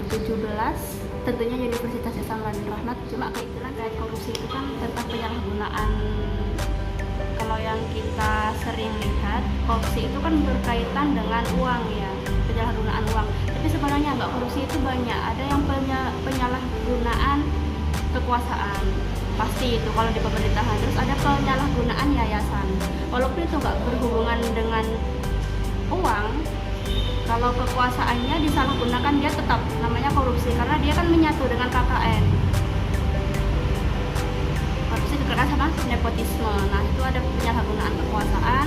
2017, tentunya Universitas Islam Raden Rahmat. Cuma kebetulan terkait korupsi itu kan tentang penyalahgunaan. Kalau yang kita sering lihat, korupsi itu kan berkaitan dengan uang ya, penyalahgunaan uang. Tapi sebenarnya nggak, korupsi itu banyak. Ada yang penyalahgunaan kekuasaan, pasti itu kalau di pemerintahan. Terus ada penyalahgunaan yayasan, walaupun itu nggak berhubungan dengan uang. Kalau kekuasaannya disalahgunakan, dia tetap namanya korupsi karena dia kan menyatu dengan KKN. Korupsi kekerasan sama nepotisme. Nah, itu ada penyalahgunaan kekuasaan,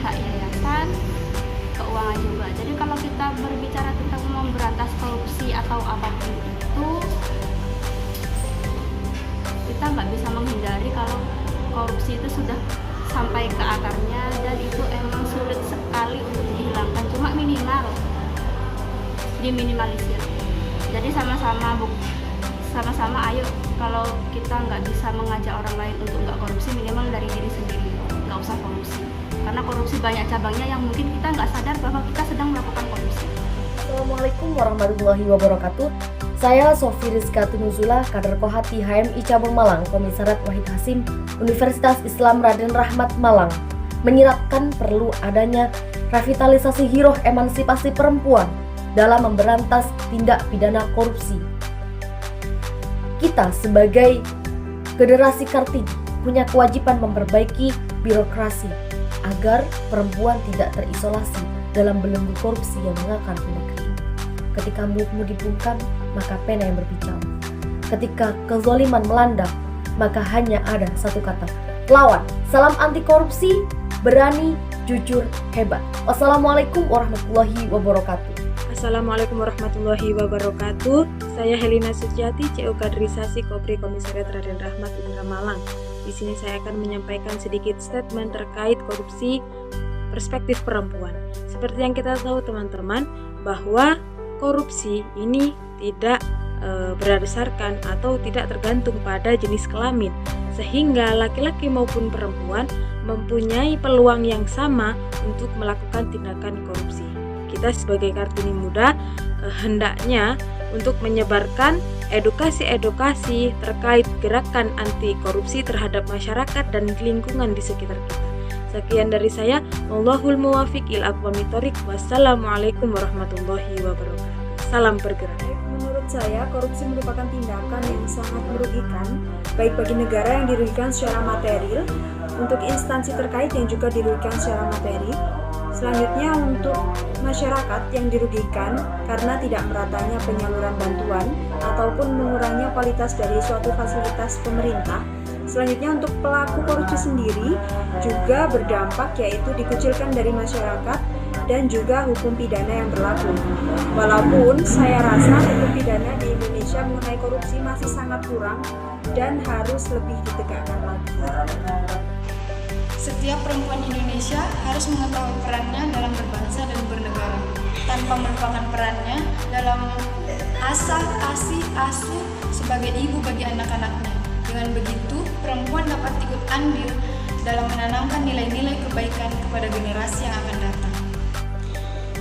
hak yayasan, keuangan juga. Jadi kalau kita berbicara tentang memberantas korupsi atau apapun itu, kita nggak bisa menghindari kalau korupsi itu sudah sampai ke akarnya, dan itu emang sulit sekali untuk dihilangkan. Cuma minimal diminimalisir. Jadi sama-sama ayo, kalau kita nggak bisa mengajak orang lain untuk nggak korupsi, minimal dari diri sendiri nggak usah korupsi. Karena korupsi banyak cabangnya yang mungkin kita nggak sadar bahwa kita sedang melakukan korupsi. Assalamualaikum warahmatullahi wabarakatuh. Saya Sofi Rizka Tunuzula, kader Kohati HMI Cabang Malang, Komisariat Wahid Hasim, Universitas Islam Raden Rahmat Malang, menyiratkan perlu adanya revitalisasi giroh emansipasi perempuan dalam memberantas tindak pidana korupsi. Kita sebagai generasi Kartini punya kewajiban memperbaiki birokrasi agar perempuan tidak terisolasi dalam belenggu korupsi yang mengakar di negeri. Ketika mulut dibungkam, maka pena yang berbicara. Ketika kezaliman melanda, maka hanya ada satu kata: lawan. Salam anti korupsi, berani, jujur, hebat. Wassalamualaikum warahmatullahi wabarakatuh. Assalamualaikum warahmatullahi wabarakatuh. Saya Helina Suciati, CO Kaderisasi Kopri Komisariat Raden Rahmat Unra Malang. Di sini saya akan menyampaikan sedikit statement terkait korupsi perspektif perempuan. Seperti yang kita tahu teman-teman, bahwa korupsi ini tidak berdasarkan atau tidak tergantung pada jenis kelamin, sehingga laki-laki maupun perempuan mempunyai peluang yang sama untuk melakukan tindakan korupsi. Kita sebagai Kartini muda hendaknya untuk menyebarkan edukasi-edukasi terkait gerakan anti korupsi terhadap masyarakat dan lingkungan di sekitar kita. Sekian dari saya. Wallahul muwafiq ila aqwamit thoriq. Wassalamualaikum warahmatullahi wabarakatuh. Salam bergerak. Menurut saya, korupsi merupakan tindakan yang sangat merugikan, baik bagi negara yang dirugikan secara material, untuk instansi terkait yang juga dirugikan secara materi. Selanjutnya, untuk masyarakat yang dirugikan karena tidak meratanya penyaluran bantuan ataupun mengurangnya kualitas dari suatu fasilitas pemerintah. Selanjutnya, untuk pelaku korupsi sendiri juga berdampak, yaitu dikucilkan dari masyarakat dan juga hukum pidana yang berlaku. Walaupun saya rasa hukum pidana di Indonesia mengenai korupsi masih sangat kurang dan harus lebih ditegakkan lagi. Setiap perempuan Indonesia harus mengetahui perannya dalam berbangsa dan bernegara, tanpa melupakan perannya dalam asuh sebagai ibu bagi anak-anaknya. Dengan begitu, perempuan dapat ikut andil dalam menanamkan nilai-nilai kebaikan kepada generasi yang akan datang.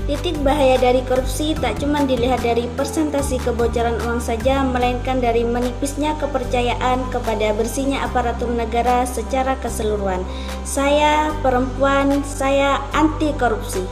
Titik bahaya dari korupsi tak cuma dilihat dari persentase kebocoran uang saja, melainkan dari menipisnya kepercayaan kepada bersihnya aparatur negara secara keseluruhan. Saya perempuan, saya anti korupsi.